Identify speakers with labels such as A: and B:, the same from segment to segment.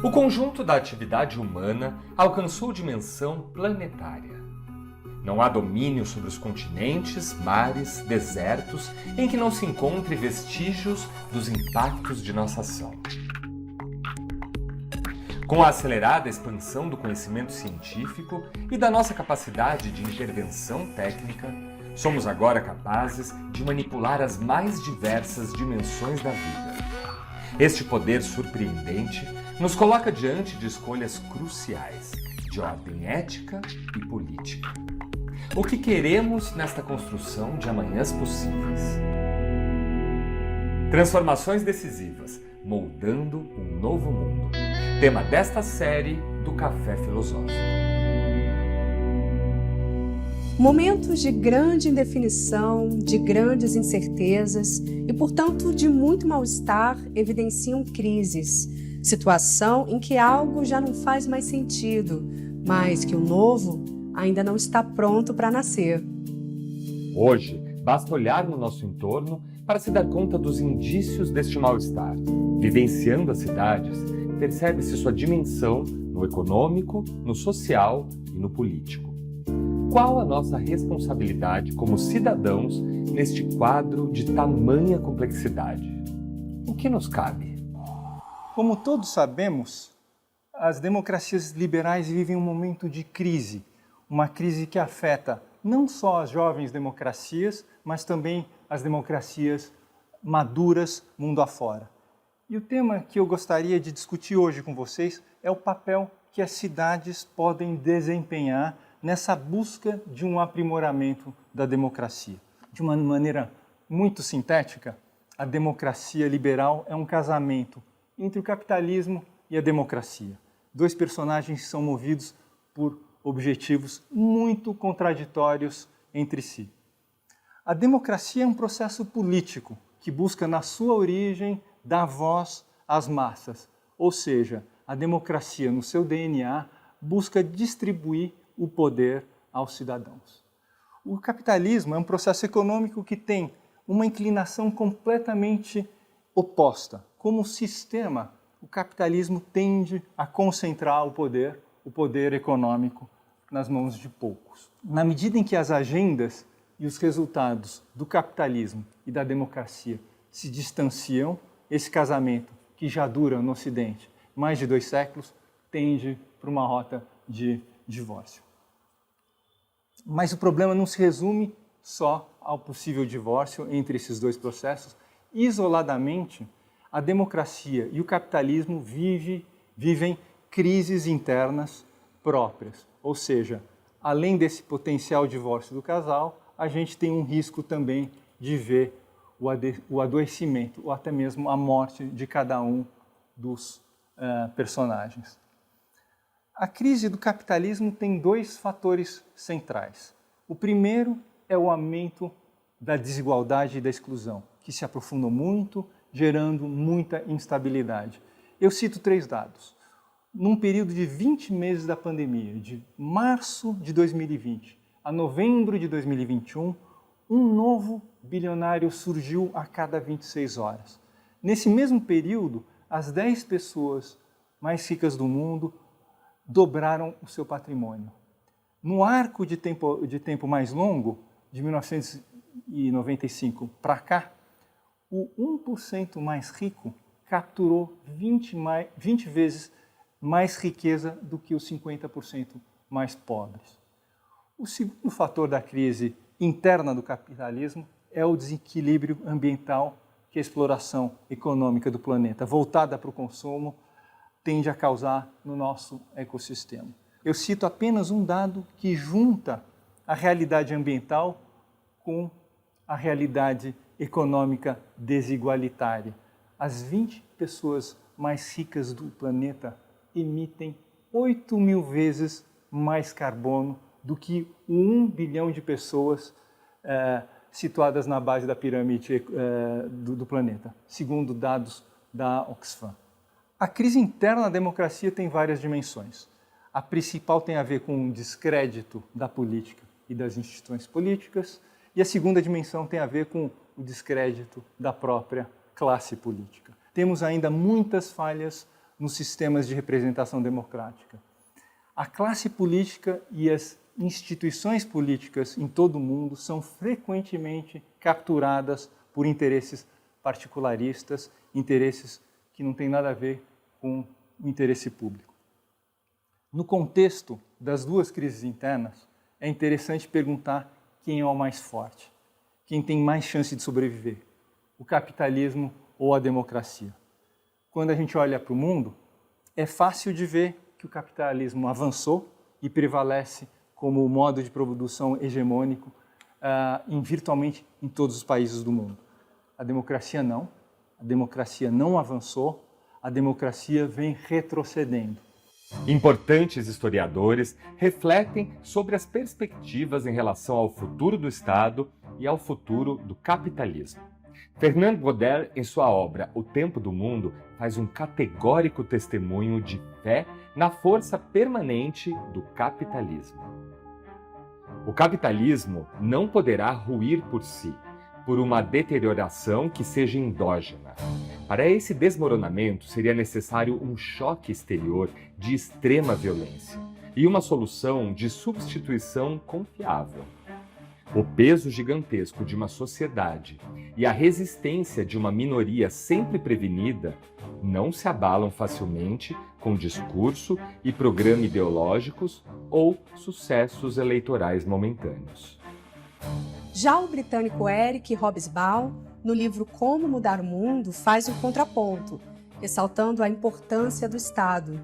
A: O conjunto da atividade humana alcançou dimensão planetária. Não há domínio sobre os continentes, mares, desertos em que não se encontre vestígios dos impactos de nossa ação. Com a acelerada expansão do conhecimento científico e da nossa capacidade de intervenção técnica, somos agora capazes de manipular as mais diversas dimensões da vida. Este poder surpreendente nos coloca diante de escolhas cruciais, de ordem ética e política. O que queremos nesta construção de amanhãs possíveis? Transformações decisivas, moldando um novo mundo. Tema desta série do Café Filosófico.
B: Momentos de grande indefinição, de grandes incertezas e, portanto, de muito mal-estar evidenciam crises. Situação em que algo já não faz mais sentido, mas que o novo ainda não está pronto para nascer.
A: Hoje, basta olhar no nosso entorno para se dar conta dos indícios deste mal-estar. Vivenciando as cidades, percebe-se sua dimensão no econômico, no social e no político. Qual a nossa responsabilidade como cidadãos neste quadro de tamanha complexidade? O que nos cabe?
C: Como todos sabemos, as democracias liberais vivem um momento de crise, uma crise que afeta não só as jovens democracias, mas também as democracias maduras mundo afora. E o tema que eu gostaria de discutir hoje com vocês é o papel que as cidades podem desempenhar nessa busca de um aprimoramento da democracia. De uma maneira muito sintética, a democracia liberal é um casamento entre o capitalismo e a democracia. Dois personagens que são movidos por objetivos muito contraditórios entre si. A democracia é um processo político que busca, na sua origem, dar voz às massas. Ou seja, a democracia, no seu DNA, busca distribuir o poder aos cidadãos. O capitalismo é um processo econômico que tem uma inclinação completamente oposta. Como sistema, o capitalismo tende a concentrar o poder econômico, nas mãos de poucos. Na medida em que as agendas e os resultados do capitalismo e da democracia se distanciam, esse casamento, que já dura no Ocidente mais de 2 séculos, tende para uma rota de divórcio. Mas o problema não se resume só ao possível divórcio entre esses dois processos. Isoladamente, a democracia e o capitalismo vivem crises internas próprias. Ou seja, além desse potencial divórcio do casal, a gente tem um risco também de ver o adoecimento ou até mesmo a morte de cada um dos personagens. A crise do capitalismo tem 2 fatores centrais. O primeiro é o aumento da desigualdade e da exclusão, que se aprofundou muito, gerando muita instabilidade. Eu cito 3 dados. Num período de 20 meses da pandemia, de março de 2020 a novembro de 2021, um novo bilionário surgiu a cada 26 horas. Nesse mesmo período, as 10 pessoas mais ricas do mundo dobraram o seu patrimônio. No arco de tempo mais longo, de 1995 para cá, o 1% mais rico capturou 20 vezes mais riqueza do que os 50% mais pobres. O segundo fator da crise interna do capitalismo é o desequilíbrio ambiental que a exploração econômica do planeta, voltada para o consumo, tende a causar no nosso ecossistema. Eu cito apenas um dado que junta a realidade ambiental com a realidade econômica desigualitária. As 20 pessoas mais ricas do planeta emitem 8.000 vezes mais carbono do que 1 bilhão de pessoas situadas na base da pirâmide do planeta, segundo dados da Oxfam. A crise interna da democracia tem várias dimensões. A principal tem a ver com o descrédito da política e das instituições políticas, e a segunda dimensão tem a ver com o descrédito da própria classe política. Temos ainda muitas falhas nos sistemas de representação democrática. A classe política e as instituições políticas em todo o mundo são frequentemente capturadas por interesses particularistas, interesses que não têm nada a ver com o interesse público. No contexto das duas crises internas, é interessante perguntar quem é o mais forte, quem tem mais chance de sobreviver, o capitalismo ou a democracia. Quando a gente olha para o mundo, é fácil de ver que o capitalismo avançou e prevalece como modo de produção hegemônico virtualmente em todos os países do mundo. A democracia não avançou, a democracia vem retrocedendo.
A: Importantes historiadores refletem sobre as perspectivas em relação ao futuro do Estado e ao futuro do capitalismo. Fernand Braudel, em sua obra O Tempo do Mundo, faz um categórico testemunho de fé na força permanente do capitalismo. O capitalismo não poderá ruir por si, por uma deterioração que seja endógena. Para esse desmoronamento, seria necessário um choque exterior de extrema violência e uma solução de substituição confiável. O peso gigantesco de uma sociedade e a resistência de uma minoria sempre prevenida não se abalam facilmente com discurso e programa ideológicos ou sucessos eleitorais momentâneos.
B: Já o britânico Eric Hobsbawm, no livro Como Mudar o Mundo, faz um contraponto, ressaltando a importância do Estado.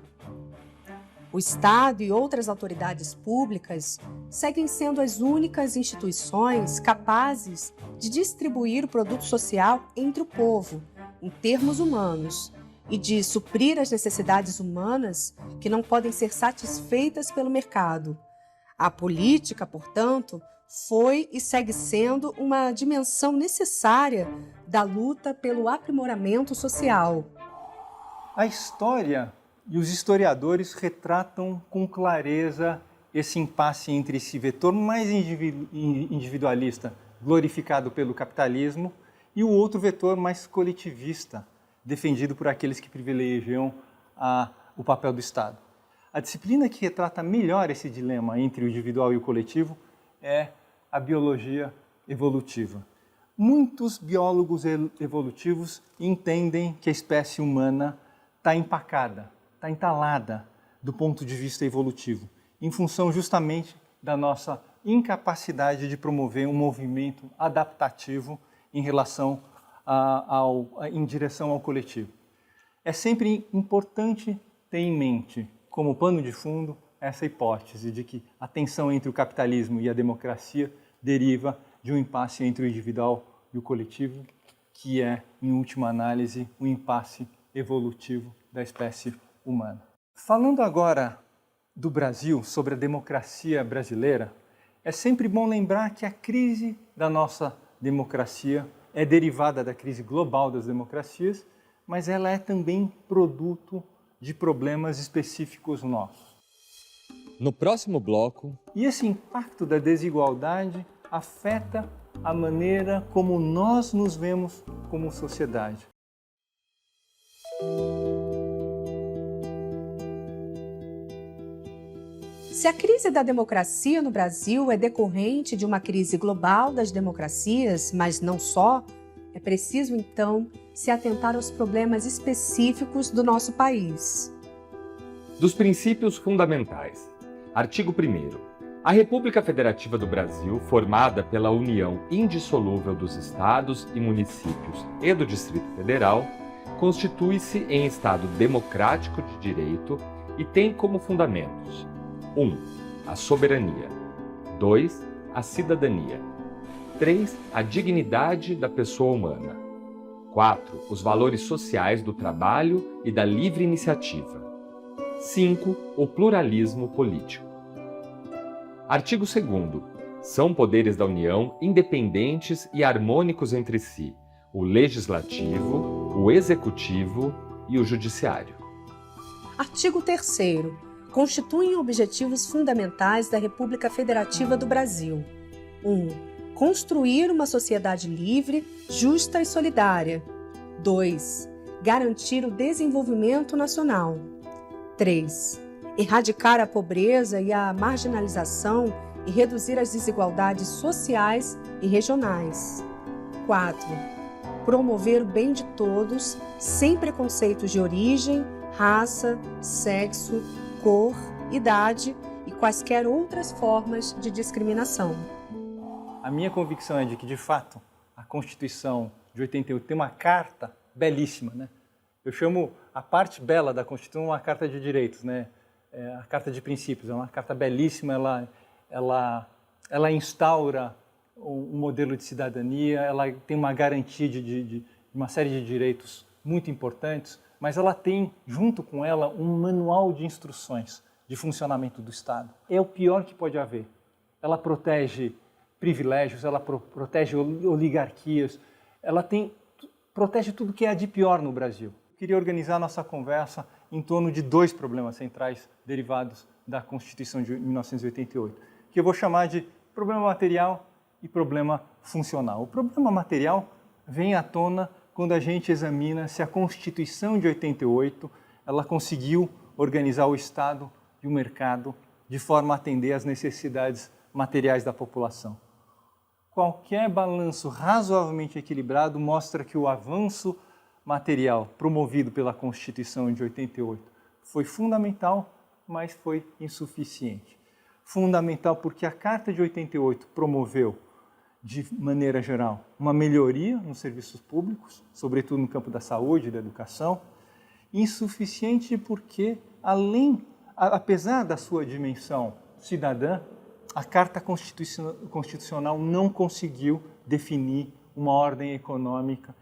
B: O Estado e outras autoridades públicas seguem sendo as únicas instituições capazes de distribuir o produto social entre o povo, em termos humanos, e de suprir as necessidades humanas que não podem ser satisfeitas pelo mercado. A política, portanto, foi e segue sendo uma dimensão necessária da luta pelo aprimoramento social.
C: A história e os historiadores retratam com clareza esse impasse entre esse vetor mais individualista, glorificado pelo capitalismo, e o outro vetor mais coletivista, defendido por aqueles que privilegiam o papel do Estado. A disciplina que retrata melhor esse dilema entre o individual e o coletivo é a biologia evolutiva. Muitos biólogos evolutivos entendem que a espécie humana está empacada, está entalada do ponto de vista evolutivo, em função justamente da nossa incapacidade de promover um movimento adaptativo em relação em direção ao coletivo. É sempre importante ter em mente, como pano de fundo, essa hipótese de que a tensão entre o capitalismo e a democracia deriva de um impasse entre o individual e o coletivo, que é, em última análise, um impasse evolutivo da espécie humana. Falando agora do Brasil, sobre a democracia brasileira, é sempre bom lembrar que a crise da nossa democracia é derivada da crise global das democracias, mas ela é também produto de problemas específicos nossos.
A: No próximo bloco...
C: E esse impacto da desigualdade afeta a maneira como nós nos vemos como sociedade.
B: Se a crise da democracia no Brasil é decorrente de uma crise global das democracias, mas não só, é preciso, então, se atentar aos problemas específicos do nosso país.
A: Dos princípios fundamentais. Artigo 1º. A República Federativa do Brasil, formada pela união indissolúvel dos estados e municípios e do Distrito Federal, constitui-se em Estado democrático de direito e tem como fundamentos: 1. A soberania. 2. A cidadania. 3. A dignidade da pessoa humana. 4. Os valores sociais do trabalho e da livre iniciativa. 5. O pluralismo político. Artigo 2º. São poderes da União independentes e harmônicos entre si, o Legislativo, o Executivo e o Judiciário.
B: Artigo 3º. Constituem objetivos fundamentais da República Federativa do Brasil. 1. Construir uma sociedade livre, justa e solidária. 2. garantir o desenvolvimento nacional. 3. Erradicar a pobreza e a marginalização e reduzir as desigualdades sociais e regionais. 4. Promover o bem de todos, sem preconceitos de origem, raça, sexo, cor, idade e quaisquer outras formas de discriminação.
C: A minha convicção é de que, de fato, a Constituição de 88 tem uma carta belíssima, né? Eu chamo a parte bela da Constituição uma carta de direitos, né? A carta de princípios, é uma carta belíssima, ela instaura um modelo de cidadania, ela tem uma garantia de uma série de direitos muito importantes, mas ela tem, junto com ela, um manual de instruções de funcionamento do Estado. É o pior que pode haver. Ela protege privilégios, ela protege oligarquias, protege tudo que há de pior no Brasil. Eu queria organizar nossa conversa em torno de 2 problemas centrais derivados da Constituição de 1988, que eu vou chamar de problema material e problema funcional. O problema material vem à tona quando a gente examina se a Constituição de 88 ela conseguiu organizar o Estado e o mercado de forma a atender às necessidades materiais da população. Qualquer balanço razoavelmente equilibrado mostra que o avanço material promovido pela Constituição de 88 foi fundamental, mas foi insuficiente. Fundamental porque a Carta de 88 promoveu, de maneira geral, uma melhoria nos serviços públicos, sobretudo no campo da saúde e da educação. Insuficiente porque, apesar da sua dimensão cidadã, a Carta Constitucional não conseguiu definir uma ordem econômica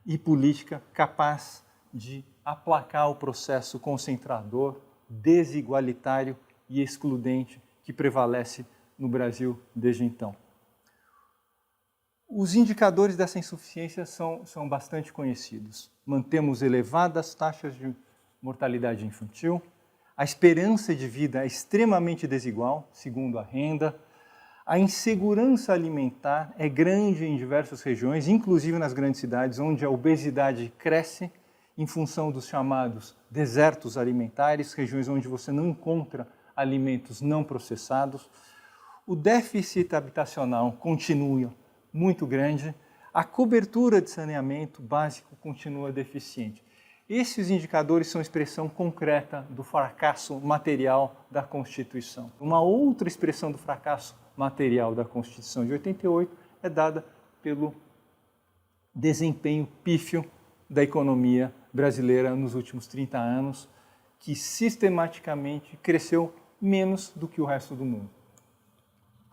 C: e política capaz de aplacar o processo concentrador, desigualitário e excludente que prevalece no Brasil desde então. Os indicadores dessa insuficiência são bastante conhecidos. Mantemos elevadas taxas de mortalidade infantil, a esperança de vida é extremamente desigual, segundo a renda, a insegurança alimentar é grande em diversas regiões, inclusive nas grandes cidades, onde a obesidade cresce em função dos chamados desertos alimentares, regiões onde você não encontra alimentos não processados. O déficit habitacional continua muito grande, a cobertura de saneamento básico continua deficiente. Esses indicadores são expressão concreta do fracasso material da Constituição. Uma outra expressão do fracasso material da Constituição de 88 é dada pelo desempenho pífio da economia brasileira nos últimos 30 anos, que sistematicamente cresceu menos do que o resto do mundo.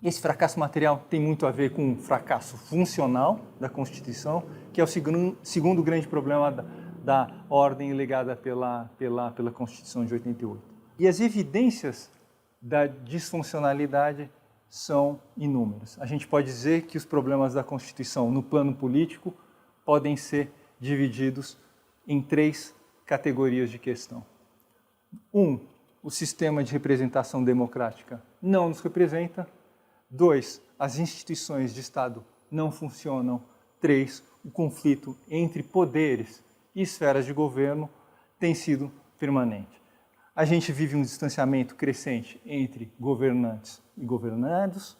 C: Esse fracasso material tem muito a ver com o fracasso funcional da Constituição, que é o segundo grande problema da ordem legada pela Constituição de 88. E as evidências da disfuncionalidade são inúmeras. A gente pode dizer que os problemas da Constituição no plano político podem ser divididos em 3 categorias de questão. 1, o sistema de representação democrática não nos representa. 2, as instituições de Estado não funcionam. 3, o conflito entre poderes e esferas de governo tem sido permanente. A gente vive um distanciamento crescente entre governantes e governados,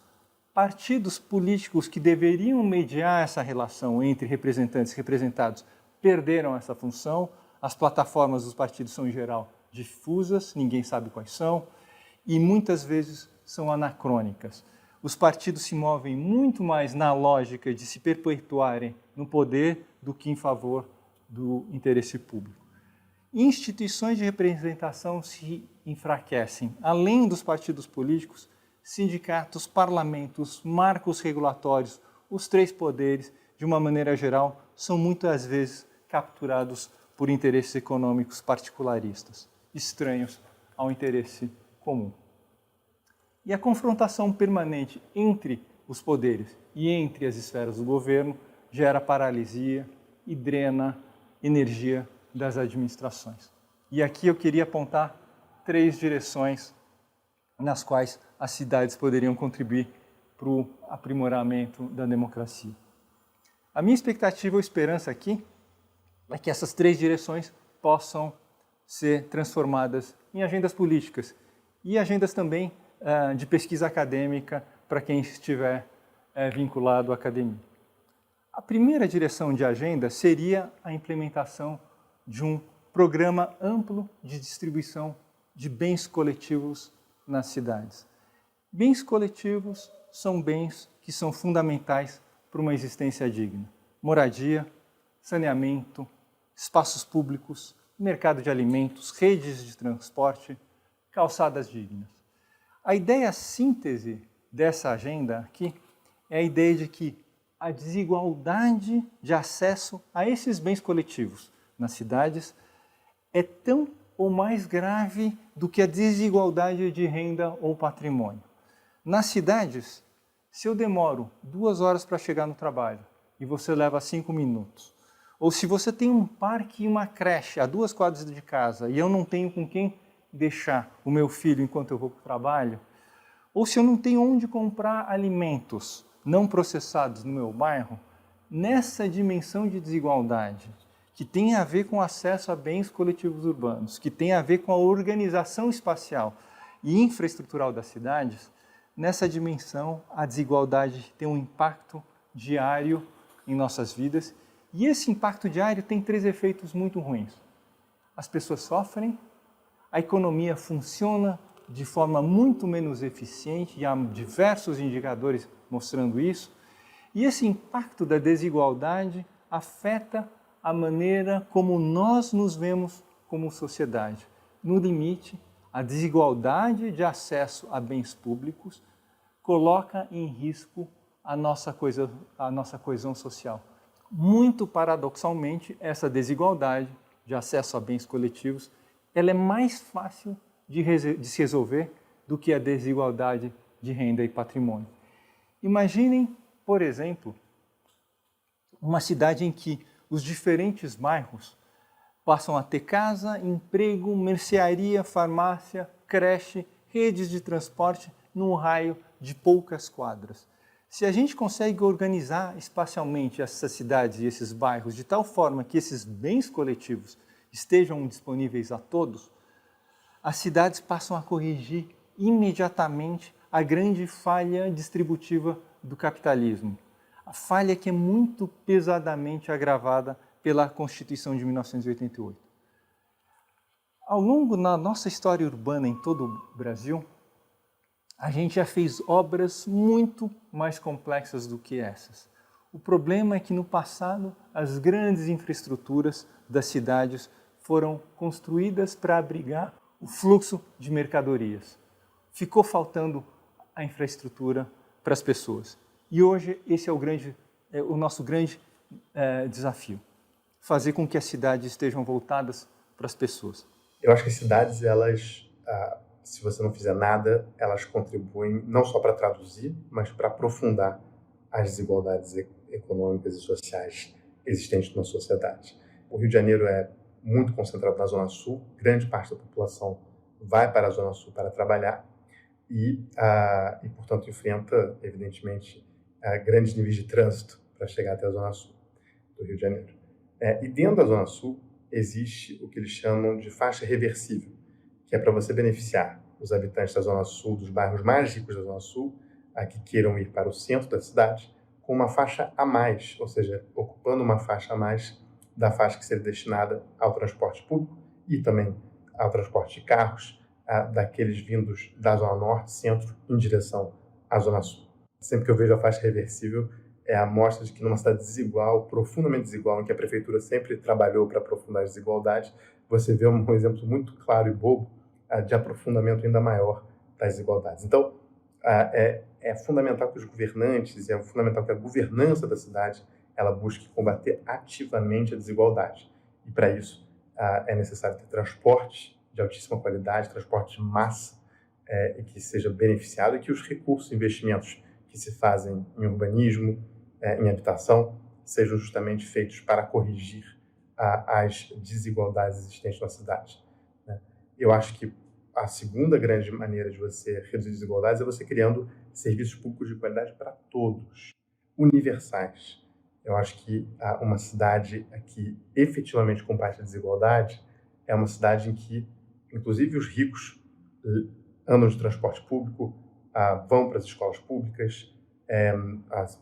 C: partidos políticos que deveriam mediar essa relação entre representantes e representados perderam essa função, as plataformas dos partidos são, em geral, difusas, ninguém sabe quais são, e muitas vezes são anacrônicas. Os partidos se movem muito mais na lógica de se perpetuarem no poder do que em favor do interesse público. Instituições de representação se enfraquecem. Além dos partidos políticos, sindicatos, parlamentos, marcos regulatórios, os 3 poderes, de uma maneira geral, são muitas vezes capturados por interesses econômicos particularistas, estranhos ao interesse comum. E a confrontação permanente entre os poderes e entre as esferas do governo gera paralisia e drena energia das administrações. E aqui eu queria apontar 3 direções nas quais as cidades poderiam contribuir para o aprimoramento da democracia. A minha expectativa ou esperança aqui é que essas 3 direções possam ser transformadas em agendas políticas e agendas também de pesquisa acadêmica para quem estiver vinculado à academia. A primeira direção de agenda seria a implementação de um programa amplo de distribuição de bens coletivos nas cidades. Bens coletivos são bens que são fundamentais para uma existência digna. Moradia, saneamento, espaços públicos, mercado de alimentos, redes de transporte, calçadas dignas. A ideia síntese dessa agenda aqui é a ideia de que a desigualdade de acesso a esses bens coletivos nas cidades é tão ou mais grave do que a desigualdade de renda ou patrimônio. Nas cidades, se eu demoro 2 horas para chegar no trabalho e você leva 5 minutos, ou se você tem um parque e uma creche a 2 quadras de casa e eu não tenho com quem deixar o meu filho enquanto eu vou para o trabalho, ou se eu não tenho onde comprar alimentos não processados no meu bairro, nessa dimensão de desigualdade, que tem a ver com o acesso a bens coletivos urbanos, que tem a ver com a organização espacial e infraestrutural das cidades, nessa dimensão a desigualdade tem um impacto diário em nossas vidas, e esse impacto diário tem 3 efeitos muito ruins. As pessoas sofrem, a economia funciona de forma muito menos eficiente, e há diversos indicadores mostrando isso, e esse impacto da desigualdade afeta a maneira como nós nos vemos como sociedade. No limite, a desigualdade de acesso a bens públicos coloca em risco a nossa coesão social. Muito paradoxalmente, essa desigualdade de acesso a bens coletivos, ela é mais fácil de se resolver do que a desigualdade de renda e patrimônio. Imaginem, por exemplo, uma cidade em que os diferentes bairros passam a ter casa, emprego, mercearia, farmácia, creche, redes de transporte num raio de poucas quadras. Se a gente consegue organizar espacialmente essas cidades e esses bairros de tal forma que esses bens coletivos estejam disponíveis a todos, as cidades passam a corrigir imediatamente a grande falha distributiva do capitalismo. A falha que é muito pesadamente agravada pela Constituição de 1988. Ao longo da nossa história urbana em todo o Brasil, a gente já fez obras muito mais complexas do que essas. O problema é que no passado as grandes infraestruturas das cidades foram construídas para abrigar o fluxo de mercadorias. Ficou faltando a infraestrutura para as pessoas. E hoje esse é o nosso grande desafio. Fazer com que as cidades estejam voltadas para as pessoas.
D: Eu acho que as cidades, elas, se você não fizer nada, elas contribuem não só para traduzir, mas para aprofundar as desigualdades econômicas e sociais existentes na sociedade. O Rio de Janeiro é muito concentrado na Zona Sul, grande parte da população vai para a Zona Sul para trabalhar e portanto, enfrenta, evidentemente, grandes níveis de trânsito para chegar até a Zona Sul do Rio de Janeiro. E dentro da Zona Sul existe o que eles chamam de faixa reversível, que é para você beneficiar os habitantes da Zona Sul, dos bairros mais ricos da Zona Sul, que queiram ir para o centro da cidade, com uma faixa a mais, ou seja, ocupando uma faixa a mais da faixa que seria destinada ao transporte público e também ao transporte de carros, daqueles vindos da Zona Norte, centro, em direção à Zona Sul. Sempre que eu vejo a faixa reversível, é a mostra de que numa cidade desigual, profundamente desigual, em que a prefeitura sempre trabalhou para aprofundar as desigualdades, você vê um exemplo muito claro e bobo de aprofundamento ainda maior das desigualdades. Então, é fundamental que os governantes, é fundamental que a governança da cidade ela busque combater ativamente a desigualdade. E para isso é necessário ter transporte de altíssima qualidade, transporte de massa, e que seja beneficiado e que os recursos e investimentos que se fazem em urbanismo, em habitação, sejam justamente feitos para corrigir as desigualdades existentes na cidade. Eu acho que a segunda grande maneira de você reduzir desigualdades é você criando serviços públicos de qualidade para todos, universais. Eu acho que uma cidade que efetivamente combate a desigualdade é uma cidade em que, inclusive, os ricos andam de transporte público, vão para as escolas públicas,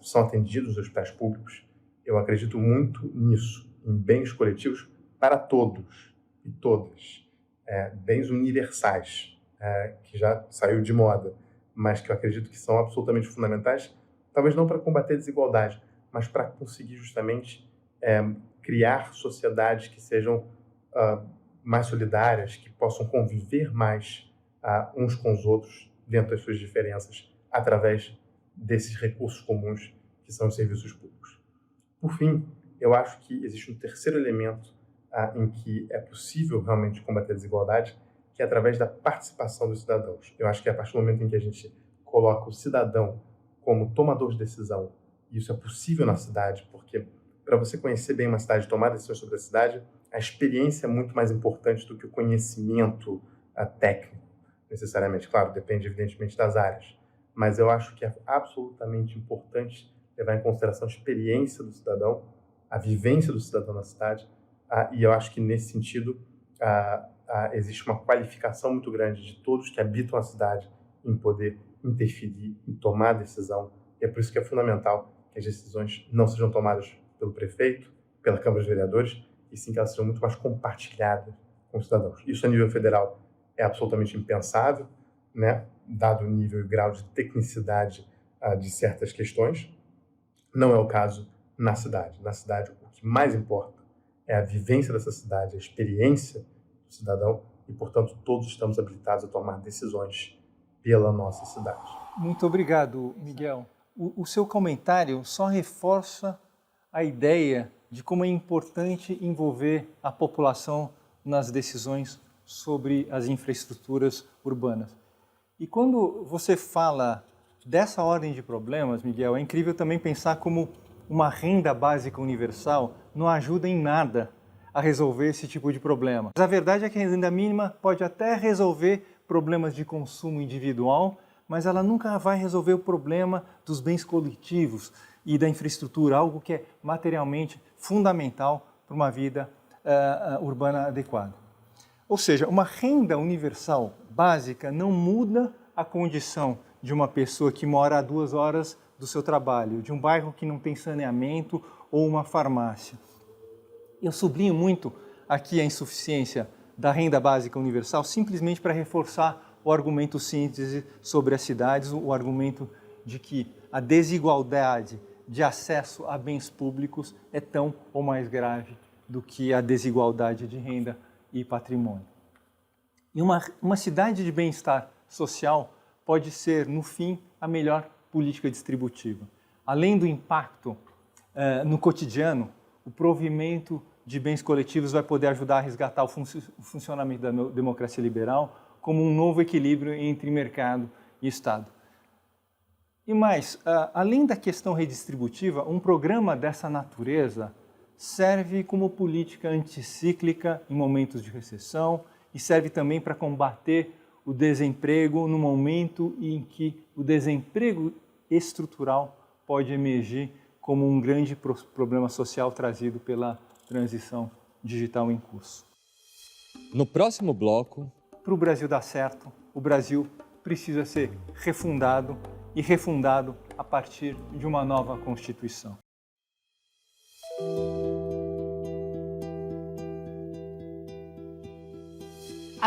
D: são atendidos nos hospitais públicos. Eu acredito muito nisso, em bens coletivos para todos e todas, bens universais, que já saiu de moda, mas que eu acredito que são absolutamente fundamentais, talvez não para combater a desigualdade, mas para conseguir justamente criar sociedades que sejam mais solidárias, que possam conviver mais uns com os outros dentro das suas diferenças, através desses recursos comuns que são os serviços públicos. Por fim, eu acho que existe um terceiro elemento em que é possível realmente combater a desigualdade, que é através da participação dos cidadãos. Eu acho que a partir do momento em que a gente coloca o cidadão como tomador de decisão, e isso é possível na cidade, porque para você conhecer bem uma cidade, tomar decisões sobre a cidade, a experiência é muito mais importante do que o conhecimento técnico, necessariamente. Claro, depende evidentemente das áreas, mas eu acho que é absolutamente importante levar em consideração a experiência do cidadão, a vivência do cidadão na cidade, e eu acho que nesse sentido existe uma qualificação muito grande de todos que habitam a cidade em poder interferir, em tomar decisão, e é por isso que é fundamental que as decisões não sejam tomadas pelo prefeito, pela Câmara dos Vereadores, e sim que elas sejam muito mais compartilhadas com os cidadãos. Isso a nível federal é absolutamente impensável, né? Dado o nível e o grau de tecnicidade de certas questões. Não é o caso na cidade. Na cidade, o que mais importa é a vivência dessa cidade, a experiência do cidadão, e, portanto, todos estamos habilitados a tomar decisões pela nossa cidade.
C: Muito obrigado, Miguel. O seu comentário só reforça a ideia de como é importante envolver a população nas decisões sobre as infraestruturas urbanas. E quando você fala dessa ordem de problemas, Miguel, é incrível também pensar como uma renda básica universal não ajuda em nada a resolver esse tipo de problema. Mas a verdade é que a renda mínima pode até resolver problemas de consumo individual, mas ela nunca vai resolver o problema dos bens coletivos e da infraestrutura, algo que é materialmente fundamental para uma vida urbana adequada. Ou seja, uma renda universal básica não muda a condição de uma pessoa que mora a 2 horas do seu trabalho, de um bairro que não tem saneamento ou uma farmácia. Eu sublinho muito aqui a insuficiência da renda básica universal simplesmente para reforçar o argumento síntese sobre as cidades, o argumento de que a desigualdade de acesso a bens públicos é tão ou mais grave do que a desigualdade de renda e patrimônio. E uma cidade de bem-estar social pode ser, no fim, a melhor política distributiva. Além do impacto no cotidiano, o provimento de bens coletivos vai poder ajudar a resgatar o funcionamento da democracia liberal como um novo equilíbrio entre mercado e Estado. E mais, além da questão redistributiva, um programa dessa natureza serve como política anticíclica em momentos de recessão e serve também para combater o desemprego no momento em que o desemprego estrutural pode emergir como um grande problema social trazido pela transição digital em curso.
A: No próximo bloco,
C: para o Brasil dar certo, o Brasil precisa ser refundado e refundado a partir de uma nova Constituição.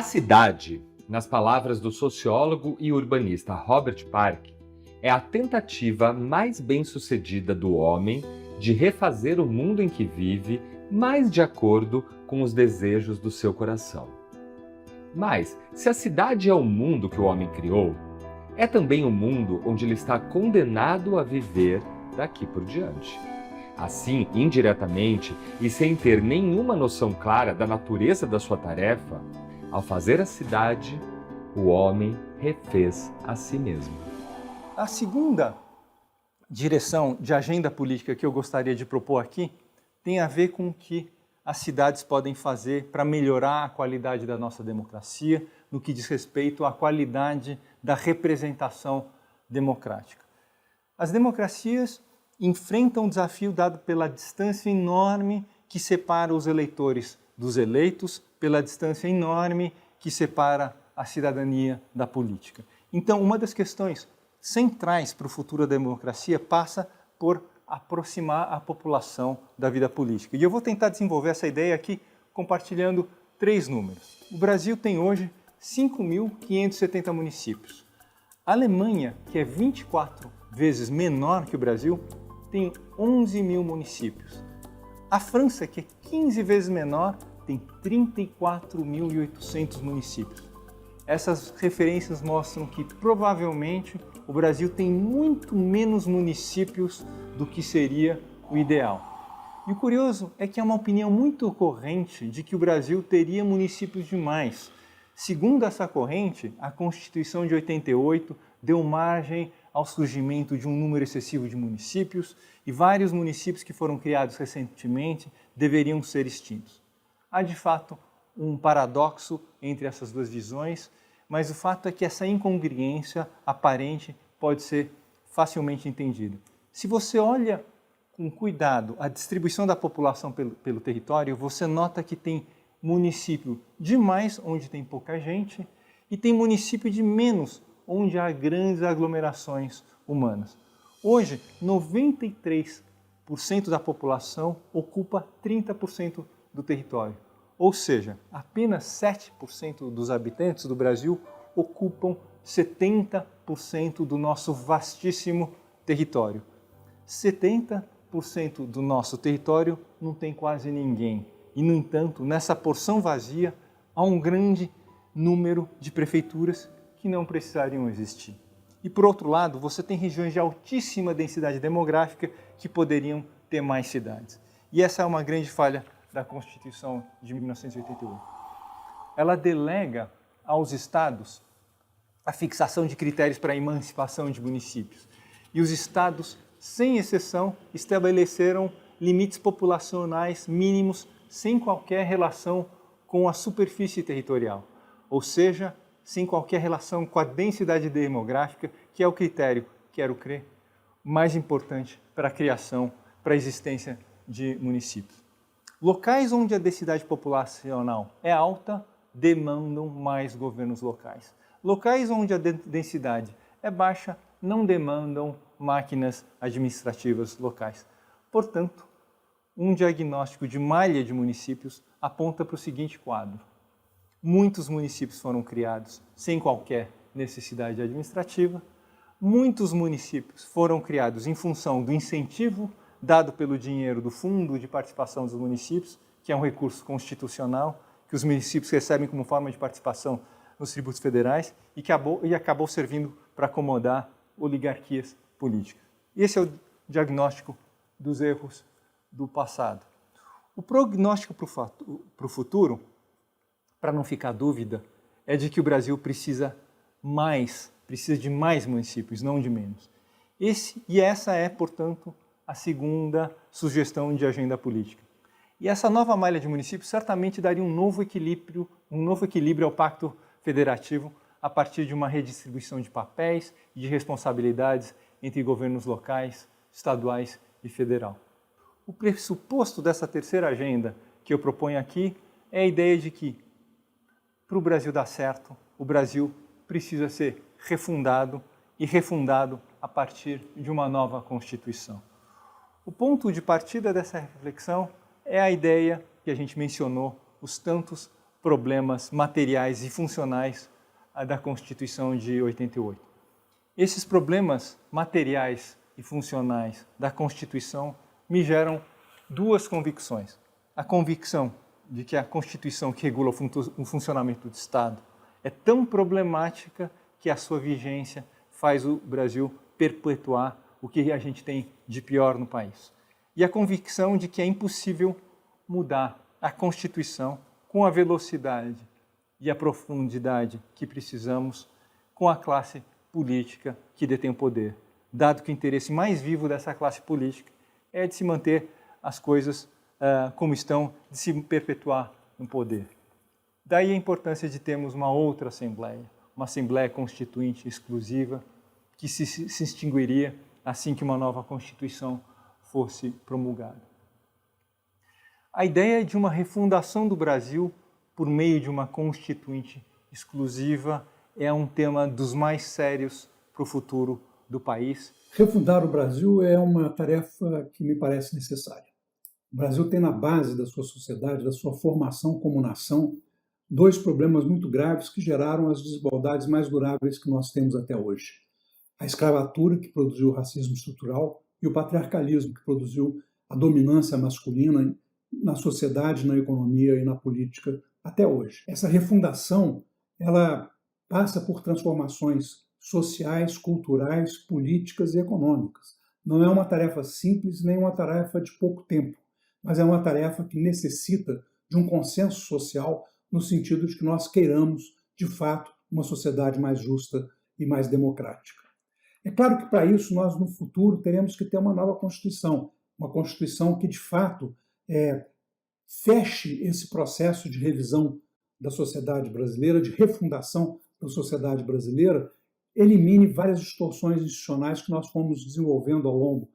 A: a cidade, nas palavras do sociólogo e urbanista Robert Park, é a tentativa mais bem-sucedida do homem de refazer o mundo em que vive mais de acordo com os desejos do seu coração. Mas, se a cidade é o mundo que o homem criou, é também o mundo onde ele está condenado a viver daqui por diante. Assim, indiretamente e sem ter nenhuma noção clara da natureza da sua tarefa, ao fazer a cidade, o homem refez a si mesmo.
C: A segunda direção de agenda política que eu gostaria de propor aqui tem a ver com o que as cidades podem fazer para melhorar a qualidade da nossa democracia, no que diz respeito à qualidade da representação democrática. As democracias enfrentam um desafio dado pela distância enorme que separa os eleitores dos eleitos, pela distância enorme que separa a cidadania da política. Então, uma das questões centrais para o futuro da democracia passa por aproximar a população da vida política. E eu vou tentar desenvolver essa ideia aqui compartilhando 3 números. O Brasil tem hoje 5.570 municípios. A Alemanha, que é 24 vezes menor que o Brasil, tem 11.000 municípios. A França, que é 15 vezes menor, tem 34.800 municípios. Essas referências mostram que provavelmente o Brasil tem muito menos municípios do que seria o ideal. E o curioso é que há uma opinião muito corrente de que o Brasil teria municípios demais. Segundo essa corrente, a Constituição de 88 deu margem ao surgimento de um número excessivo de municípios e vários municípios que foram criados recentemente deveriam ser extintos. Há, de fato, um paradoxo entre essas duas visões, mas o fato é que essa incongruência aparente pode ser facilmente entendida. Se você olha com cuidado a distribuição da população pelo território, você nota que tem município de mais, onde tem pouca gente, e tem município de menos, onde há grandes aglomerações humanas. Hoje, 93% da população ocupa 30% do território. Ou seja, apenas 7% dos habitantes do Brasil ocupam 70% do nosso vastíssimo território. 70% do nosso território não tem quase ninguém. E, no entanto, nessa porção vazia, há um grande número de prefeituras que não precisariam existir. E, por outro lado, você tem regiões de altíssima densidade demográfica que poderiam ter mais cidades. E essa é uma grande falha da Constituição de 1988. Ela delega aos estados a fixação de critérios para a emancipação de municípios. E os estados, sem exceção, estabeleceram limites populacionais mínimos sem qualquer relação com a superfície territorial, ou seja, sem qualquer relação com a densidade demográfica, que é o critério, quero crer, mais importante para a criação, para a existência de municípios. Locais onde a densidade populacional é alta demandam mais governos locais. Locais onde a densidade é baixa não demandam máquinas administrativas locais. Portanto, um diagnóstico de malha de municípios aponta para o seguinte quadro. Muitos municípios foram criados sem qualquer necessidade administrativa. Muitos municípios foram criados em função do incentivo dado pelo dinheiro do Fundo de Participação dos Municípios, que é um recurso constitucional que os municípios recebem como forma de participação nos tributos federais e que acabou servindo para acomodar oligarquias políticas. Esse é o diagnóstico dos erros do passado. O prognóstico para o futuro, para não ficar dúvida, é de que o Brasil precisa de mais municípios, não de menos. Essa é, portanto, a segunda sugestão de agenda política. E essa nova malha de municípios certamente daria um novo equilíbrio ao Pacto Federativo a partir de uma redistribuição de papéis e de responsabilidades entre governos locais, estaduais e federal. O pressuposto dessa terceira agenda que eu proponho aqui é a ideia de que, para o Brasil dar certo, o Brasil precisa ser refundado e refundado a partir de uma nova Constituição. O ponto de partida dessa reflexão é a ideia que a gente mencionou, os tantos problemas materiais e funcionais da Constituição de 88. Esses problemas materiais e funcionais da Constituição me geram duas convicções. A convicção de que a Constituição que regula o funcionamento do Estado é tão problemática que a sua vigência faz o Brasil perpetuar o que a gente tem de pior no país. E a convicção de que é impossível mudar a Constituição com a velocidade e a profundidade que precisamos com a classe política que detém o poder, dado que o interesse mais vivo dessa classe política é de se manter as coisas como estão, de se perpetuar no poder. Daí a importância de termos uma outra Assembleia, uma Assembleia Constituinte exclusiva, que se extinguiria assim que uma nova Constituição fosse promulgada. A ideia de uma refundação do Brasil por meio de uma constituinte exclusiva é um tema dos mais sérios para o futuro do país.
E: Refundar o Brasil é uma tarefa que me parece necessária. O Brasil tem na base da sua sociedade, da sua formação como nação, dois problemas muito graves que geraram as desigualdades mais duráveis que nós temos até hoje. A escravatura, que produziu o racismo estrutural, e o patriarcalismo, que produziu a dominância masculina na sociedade, na economia e na política até hoje. Essa refundação, ela passa por transformações sociais, culturais, políticas e econômicas. Não é uma tarefa simples, nem uma tarefa de pouco tempo, mas é uma tarefa que necessita de um consenso social no sentido de que nós queiramos, de fato, uma sociedade mais justa e mais democrática. É claro que, para isso, nós, no futuro, teremos que ter uma nova Constituição, uma Constituição que, de fato, feche esse processo de revisão da sociedade brasileira, de refundação da sociedade brasileira, elimine várias distorções institucionais que nós fomos desenvolvendo ao longo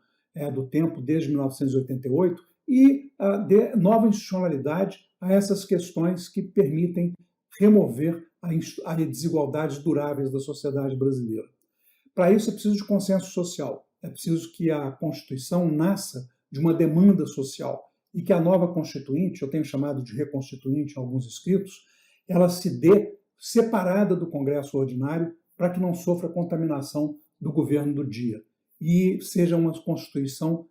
E: do tempo, desde 1988, e dê nova institucionalidade a essas questões que permitem remover as desigualdades duráveis da sociedade brasileira. Para isso é preciso de consenso social, é preciso que a Constituição nasça de uma demanda social e que a nova Constituinte, eu tenho chamado de reconstituinte em alguns escritos, ela se dê separada do Congresso Ordinário para que não sofra contaminação do governo do dia e seja uma Constituição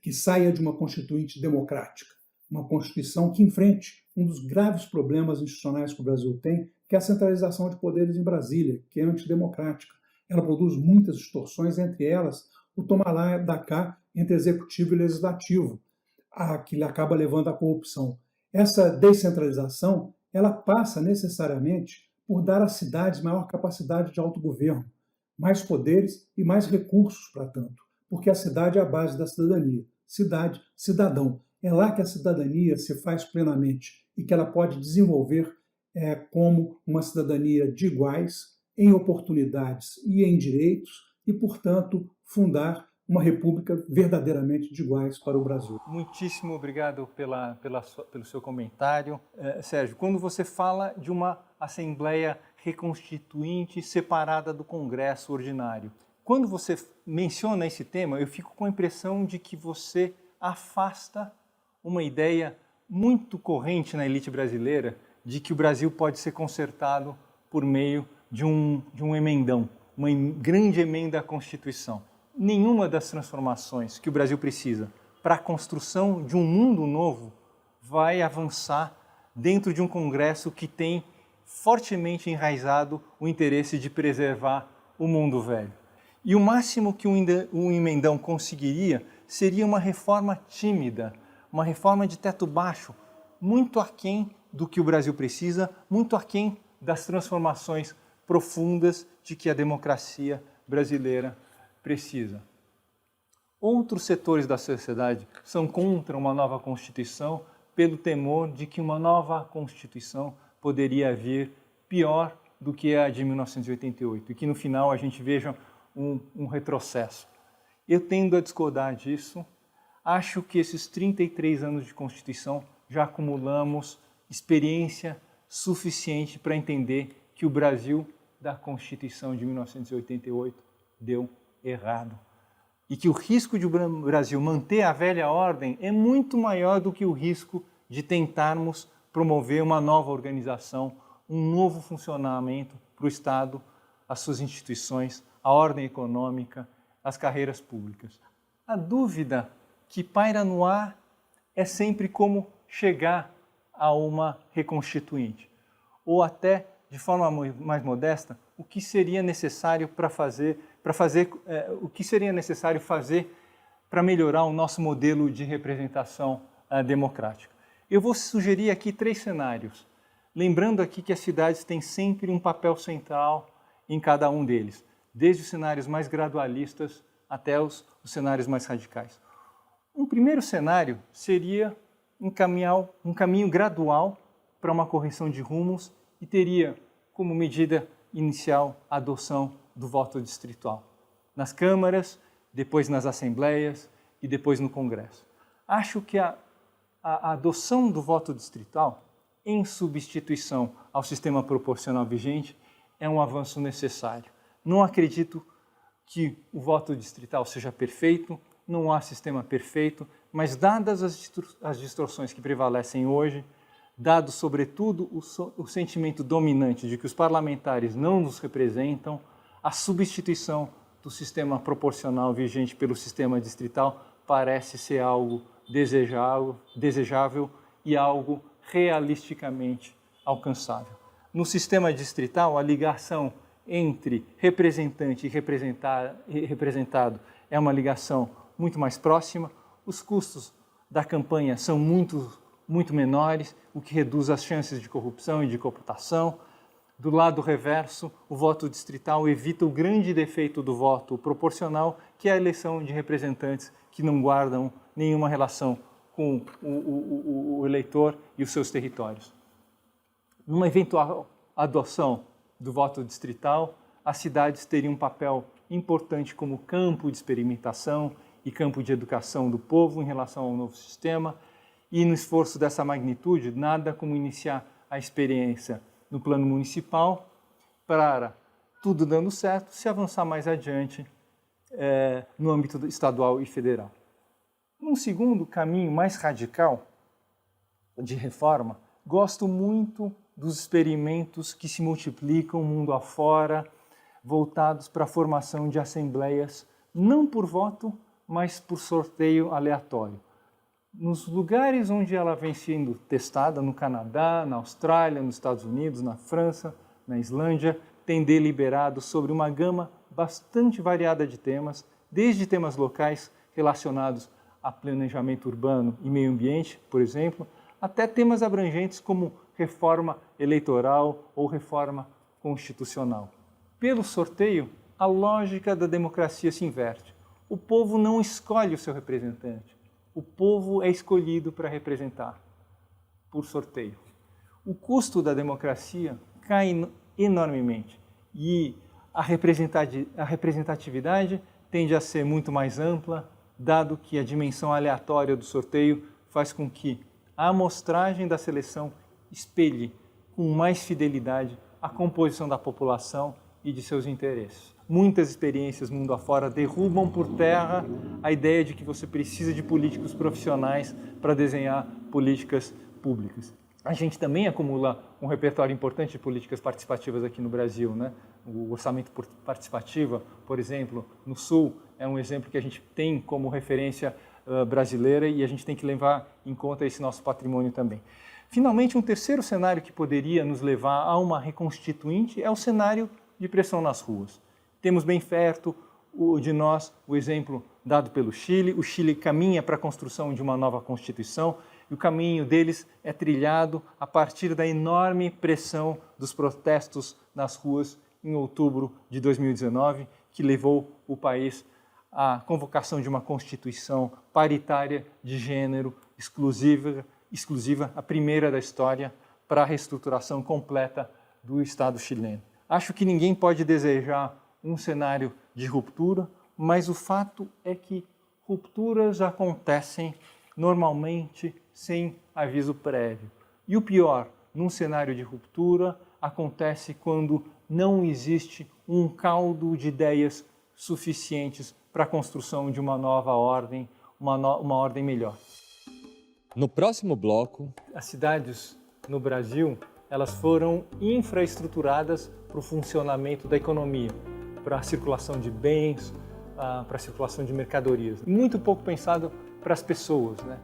E: que saia de uma Constituinte democrática, uma Constituição que enfrente um dos graves problemas institucionais que o Brasil tem, que é a centralização de poderes em Brasília, que é antidemocrática. Ela produz muitas distorções, entre elas o tomar lá da cá entre executivo e legislativo, que acaba levando à corrupção. Essa descentralização, ela passa necessariamente por dar às cidades maior capacidade de autogoverno, mais poderes e mais recursos para tanto, porque a cidade é a base da cidadania. Cidade, cidadão. É lá que a cidadania se faz plenamente e que ela pode desenvolver como uma cidadania de iguais, em oportunidades e em direitos, e, portanto, fundar uma república verdadeiramente de iguais para o Brasil.
C: Muitíssimo obrigado pelo seu comentário. Sérgio, quando você fala de uma Assembleia Reconstituinte separada do Congresso Ordinário, quando você menciona esse tema, eu fico com a impressão de que você afasta uma ideia muito corrente na elite brasileira de que o Brasil pode ser consertado por meio de um emendão, uma grande emenda à Constituição. Nenhuma das transformações que o Brasil precisa para a construção de um mundo novo vai avançar dentro de um Congresso que tem fortemente enraizado o interesse de preservar o mundo velho. E o máximo que um emendão conseguiria seria uma reforma tímida, uma reforma de teto baixo, muito aquém do que o Brasil precisa, muito aquém das transformações profundas de que a democracia brasileira precisa. Outros setores da sociedade são contra uma nova Constituição pelo temor de que uma nova Constituição poderia vir pior do que a de 1988 e que no final a gente veja um retrocesso. Eu tendo a discordar disso. Acho que esses 33 anos de Constituição já acumulamos experiência suficiente para entender que o Brasil da Constituição de 1988 deu errado. E que o risco de o Brasil manter a velha ordem é muito maior do que o risco de tentarmos promover uma nova organização, um novo funcionamento para o Estado, as suas instituições, a ordem econômica, as carreiras públicas. A dúvida que paira no ar é sempre como chegar a uma reconstituinte, ou até, de forma mais modesta, o que seria necessário o que seria necessário fazer para melhorar o nosso modelo de representação democrática. Eu vou sugerir aqui 3 cenários, lembrando aqui que as cidades têm sempre um papel central em cada um deles, desde os cenários mais gradualistas até os cenários mais radicais. Um primeiro cenário seria um caminho gradual para uma correção de rumos e teria como medida inicial a adoção do voto distrital. Nas câmaras, depois nas assembleias e depois no Congresso. Acho que a adoção do voto distrital em substituição ao sistema proporcional vigente é um avanço necessário. Não acredito que o voto distrital seja perfeito, não há sistema perfeito, mas dadas as distorções que prevalecem hoje, dado sobretudo o sentimento dominante de que os parlamentares não nos representam, a substituição do sistema proporcional vigente pelo sistema distrital parece ser algo desejável e algo realisticamente alcançável. No sistema distrital, a ligação entre representante e representado é uma ligação muito mais próxima, os custos da campanha são muito menores, o que reduz as chances de corrupção e de cooptação. Do lado reverso, o voto distrital evita o grande defeito do voto proporcional, que é a eleição de representantes que não guardam nenhuma relação com o eleitor e os seus territórios. Numa eventual adoção do voto distrital, as cidades teriam um papel importante como campo de experimentação e campo de educação do povo em relação ao novo sistema, e no esforço dessa magnitude, nada como iniciar a experiência no plano municipal para, tudo dando certo, se avançar mais adiante no âmbito estadual e federal. Um segundo caminho mais radical de reforma, gosto muito dos experimentos que se multiplicam mundo afora, voltados para a formação de assembleias, não por voto, mas por sorteio aleatório. Nos lugares onde ela vem sendo testada, no Canadá, na Austrália, nos Estados Unidos, na França, na Islândia, tem deliberado sobre uma gama bastante variada de temas, desde temas locais relacionados a planejamento urbano e meio ambiente, por exemplo, até temas abrangentes como reforma eleitoral ou reforma constitucional. Pelo sorteio, a lógica da democracia se inverte. O povo não escolhe o seu representante. O povo é escolhido para representar, por sorteio. O custo da democracia cai enormemente e a representatividade tende a ser muito mais ampla, dado que a dimensão aleatória do sorteio faz com que a amostragem da seleção espelhe com mais fidelidade a composição da população e de seus interesses. Muitas experiências mundo afora derrubam por terra a ideia de que você precisa de políticos profissionais para desenhar políticas públicas. A gente também acumula um repertório importante de políticas participativas aqui no Brasil, né? O orçamento participativo, por exemplo, no Sul, é um exemplo que a gente tem como referência brasileira e a gente tem que levar em conta esse nosso patrimônio também. Finalmente, um terceiro cenário que poderia nos levar a uma reconstituinte é o cenário de pressão nas ruas. Temos bem perto de nós o exemplo dado pelo Chile. O Chile caminha para a construção de uma nova Constituição e o caminho deles é trilhado a partir da enorme pressão dos protestos nas ruas em outubro de 2019, que levou o país à convocação de uma Constituição paritária de gênero exclusiva, a primeira da história, para a reestruturação completa do Estado chileno. Acho que ninguém pode desejar um cenário de ruptura, mas o fato é que rupturas acontecem normalmente sem aviso prévio. E o pior, num cenário de ruptura, acontece quando não existe um caldo de ideias suficientes para a construção de uma nova ordem, uma ordem melhor.
A: No próximo bloco,
C: as cidades no Brasil, elas foram infraestruturadas para o funcionamento da economia, para a circulação de bens, para a circulação de mercadorias. Muito pouco pensado para as pessoas, né?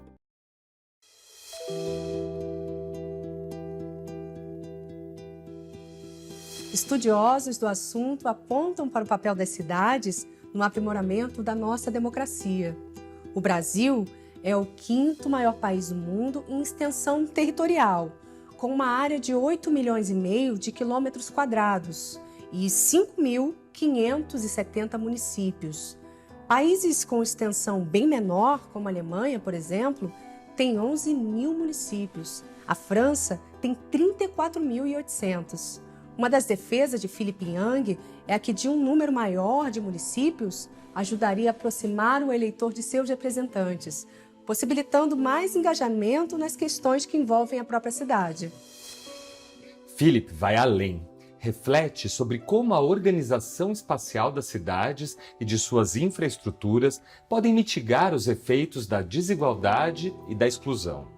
B: Estudiosos do assunto apontam para o papel das cidades no aprimoramento da nossa democracia. O Brasil é o 5º maior país do mundo em extensão territorial, com uma área de 8,5 milhões de quilômetros quadrados e 5.570 municípios. Países com extensão bem menor, como a Alemanha, por exemplo, têm 11 mil municípios. A França tem 34.800. Uma das defesas de Philip Young é a que de um número maior de municípios ajudaria a aproximar o eleitor de seus representantes, possibilitando mais engajamento nas questões que envolvem a própria cidade.
A: Philip vai além. Reflete sobre como a organização espacial das cidades e de suas infraestruturas podem mitigar os efeitos da desigualdade e da exclusão.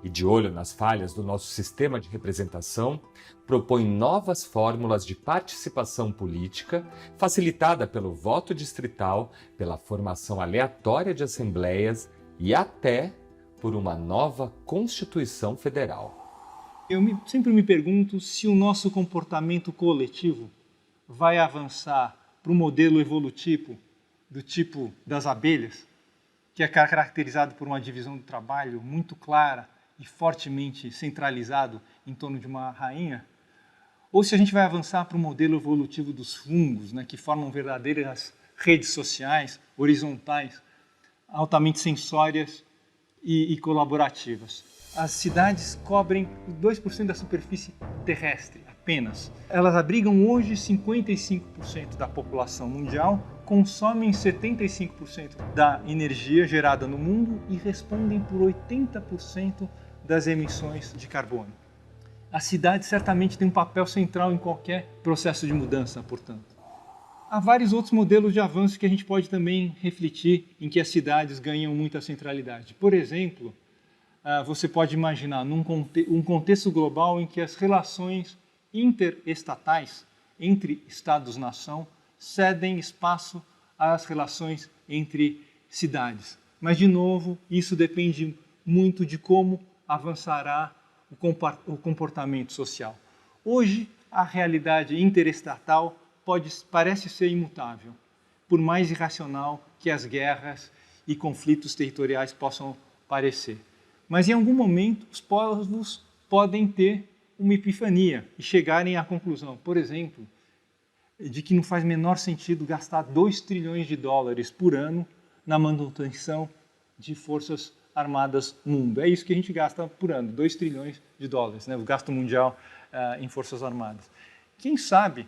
A: E de olho nas falhas do nosso sistema de representação, propõe novas fórmulas de participação política, facilitada pelo voto distrital, pela formação aleatória de assembleias e até por uma nova Constituição Federal.
C: Sempre me pergunto se o nosso comportamento coletivo vai avançar para o modelo evolutivo do tipo das abelhas, que é caracterizado por uma divisão do trabalho muito clara e fortemente centralizado em torno de uma rainha, ou se a gente vai avançar para o modelo evolutivo dos fungos, né, que formam verdadeiras redes sociais, horizontais, altamente sensórias e colaborativas. As cidades cobrem 2% da superfície terrestre apenas. Elas abrigam hoje 55% da população mundial, consomem 75% da energia gerada no mundo e respondem por 80% das emissões de carbono. A cidade certamente tem um papel central em qualquer processo de mudança, portanto. Há vários outros modelos de avanço que a gente pode também refletir em que as cidades ganham muita centralidade. Por exemplo, você pode imaginar um contexto global em que as relações interestatais entre Estados-nação cedem espaço às relações entre cidades. Mas, de novo, isso depende muito de como avançará o comportamento social. Hoje, a realidade interestatal parece ser imutável, por mais irracional que as guerras e conflitos territoriais possam parecer. Mas, em algum momento, os povos podem ter uma epifania e chegarem à conclusão, por exemplo, de que não faz menor sentido gastar 2 trilhões de dólares por ano na manutenção de forças armadas no mundo. É isso que a gente gasta por ano, 2 trilhões de dólares, né? O gasto mundial em forças armadas. Quem sabe,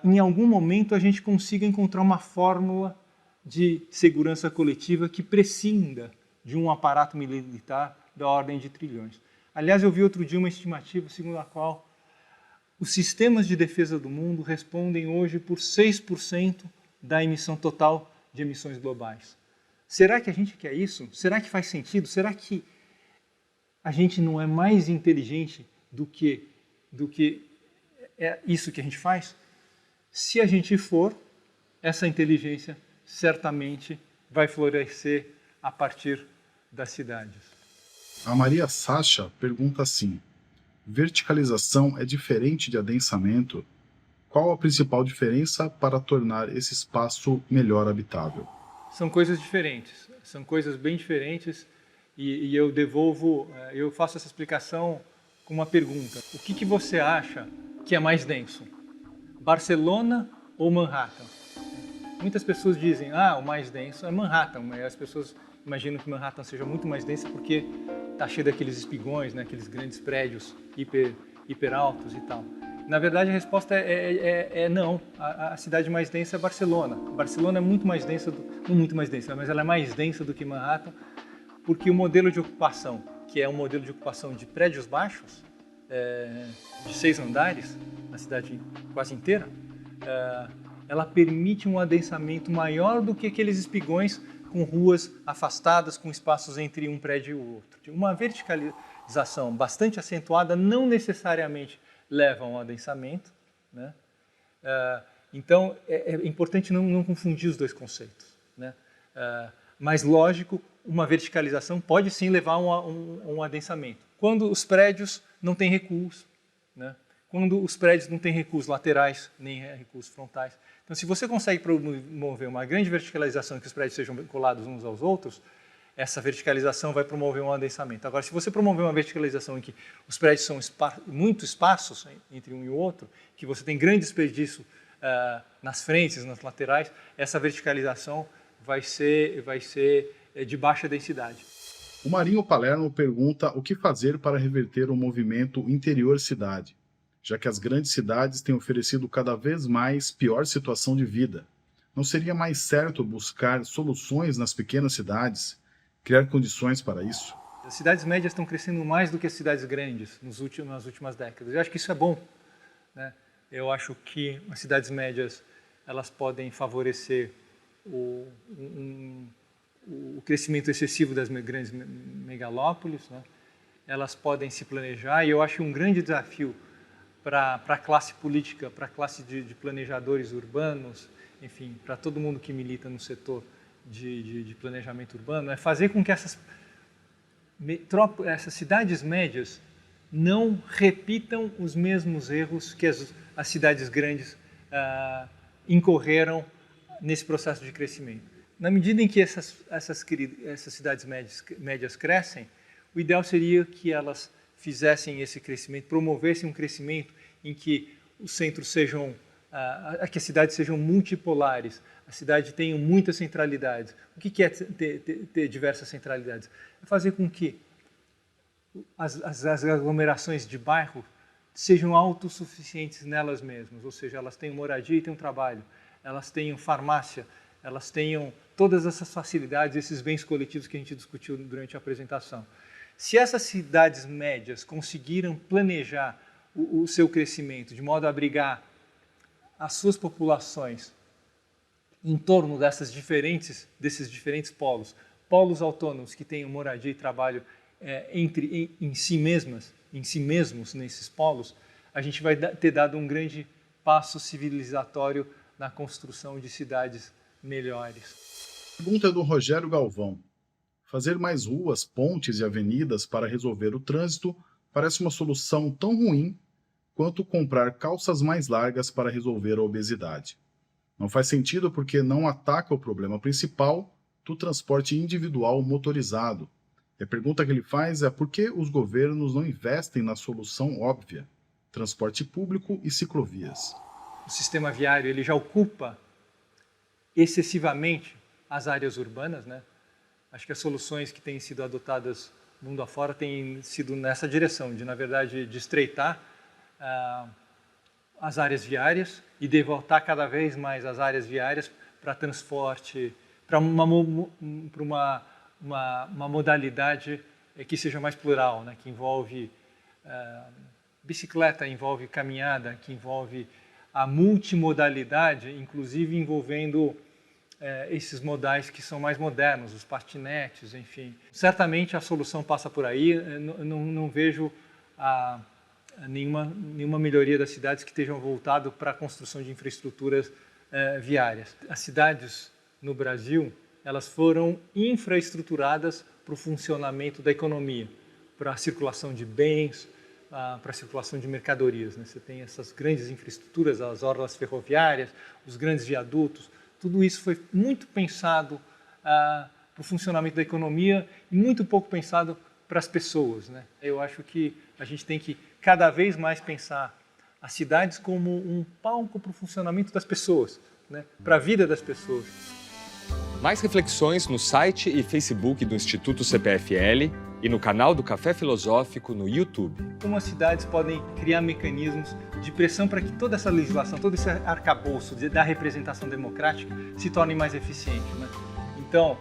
C: em algum momento, a gente consiga encontrar uma fórmula de segurança coletiva que prescinda de um aparato militar da ordem de trilhões. Aliás, eu vi outro dia uma estimativa segundo a qual os sistemas de defesa do mundo respondem hoje por 6% da emissão total de emissões globais. Será que a gente quer isso? Será que faz sentido? Será que a gente não é mais inteligente do que é isso que a gente faz? Se a gente for, essa inteligência certamente vai florescer a partir das cidades.
F: A Maria Sacha pergunta assim: verticalização é diferente de adensamento? Qual a principal diferença para tornar esse espaço melhor habitável?
C: São coisas diferentes, são coisas bem diferentes e eu faço essa explicação com uma pergunta. O que você acha que é mais denso? Barcelona ou Manhattan? Muitas pessoas dizem, o mais denso é Manhattan, mas as pessoas imaginam que Manhattan seja muito mais densa porque está cheio daqueles espigões, né, aqueles grandes prédios hiper altos e tal. Na verdade, a resposta é não. A cidade mais densa é Barcelona. Barcelona é muito mais densa, não muito mais densa, mas ela é mais densa do que Manhattan, porque o modelo de ocupação, que é um modelo de ocupação de prédios baixos, de 6 andares, na cidade quase inteira, ela permite um adensamento maior do que aqueles espigões com ruas afastadas, com espaços entre um prédio e o outro. Uma verticalização bastante acentuada não necessariamente leva a um adensamento, né? Então, é importante não confundir os dois conceitos, né? Mas, lógico, uma verticalização pode sim levar a um adensamento. Quando os prédios não têm recuos, né? Quando os prédios não têm recuos laterais, nem recuos frontais. Então, se você consegue promover uma grande verticalização, que os prédios sejam colados uns aos outros, essa verticalização vai promover um adensamento. Agora, se você promover uma verticalização em que os prédios são muito espaços entre um e o outro, que você tem grande desperdício nas frentes, nas laterais, essa verticalização vai ser de baixa densidade.
F: O Marinho Palermo pergunta o que fazer para reverter o movimento interior-cidade. já que as grandes cidades têm oferecido cada vez mais pior situação de vida. Não seria mais certo buscar soluções nas pequenas cidades, criar condições para isso?
C: As cidades médias estão crescendo mais do que as cidades grandes nas últimas décadas. Eu acho que isso é bom, né? Eu acho que as cidades médias elas podem favorecer o crescimento excessivo das grandes megalópolis, né? Elas podem se planejar, e eu acho um grande desafio para a classe política, para a classe de planejadores urbanos, enfim, para todo mundo que milita no setor de planejamento urbano, é fazer com que essas cidades médias não repitam os mesmos erros que as cidades grandes incorreram nesse processo de crescimento. Na medida em que essas cidades médias crescem, o ideal seria que elas fizessem esse crescimento, promovessem um crescimento em que os centros sejam, que as cidades sejam multipolares, a cidade tenha muitas centralidades. O que é ter diversas centralidades? É fazer com que as aglomerações de bairro sejam autossuficientes nelas mesmas, ou seja, elas tenham moradia e tenham trabalho, elas tenham farmácia, elas tenham todas essas facilidades, esses bens coletivos que a gente discutiu durante a apresentação. Se essas cidades médias conseguiram planejar o seu crescimento de modo a abrigar as suas populações em torno desses diferentes polos autônomos que tenham moradia e trabalho em si mesmos nesses polos, a gente vai ter dado um grande passo civilizatório na construção de cidades melhores.
F: Pergunta do Rogério Galvão. Fazer mais ruas, pontes e avenidas para resolver o trânsito parece uma solução tão ruim quanto comprar calças mais largas para resolver a obesidade. Não faz sentido porque não ataca o problema principal do transporte individual motorizado. E a pergunta que ele faz é por que os governos não investem na solução óbvia, transporte público e ciclovias.
C: O sistema viário ele já ocupa excessivamente as áreas urbanas, né? Acho que as soluções que têm sido adotadas mundo afora têm sido nessa direção, de, na verdade, de estreitar as áreas viárias e devotar cada vez mais as áreas viárias para transporte, para uma modalidade que seja mais plural, né? Que envolve bicicleta, envolve caminhada, que envolve a multimodalidade, inclusive envolvendo esses modais que são mais modernos, os patinetes, enfim. Certamente a solução passa por aí. Eu não vejo nenhuma melhoria das cidades que estejam voltado para a construção de infraestruturas viárias. As cidades no Brasil, elas foram infraestruturadas para o funcionamento da economia, para a circulação de bens, para a circulação de mercadorias, né? Você tem essas grandes infraestruturas, as orlas ferroviárias, os grandes viadutos. Tudo isso foi muito pensado para o funcionamento da economia e muito pouco pensado para as pessoas, né? Eu acho que a gente tem que cada vez mais pensar as cidades como um palco para o funcionamento das pessoas, né? Para a vida das pessoas.
A: Mais reflexões no site e Facebook do Instituto CPFL e no canal do Café Filosófico no YouTube.
C: Como as cidades podem criar mecanismos de pressão para que toda essa legislação, todo esse arcabouço da representação democrática se torne mais eficiente, né? Então,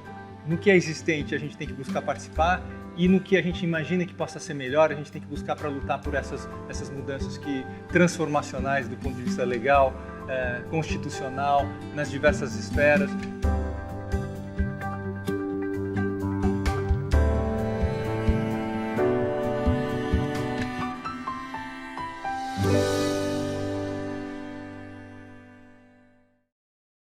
C: no que é existente, a gente tem que buscar participar e no que a gente imagina que possa ser melhor, a gente tem que buscar para lutar por essas mudanças transformacionais do ponto de vista legal, constitucional, nas diversas esferas.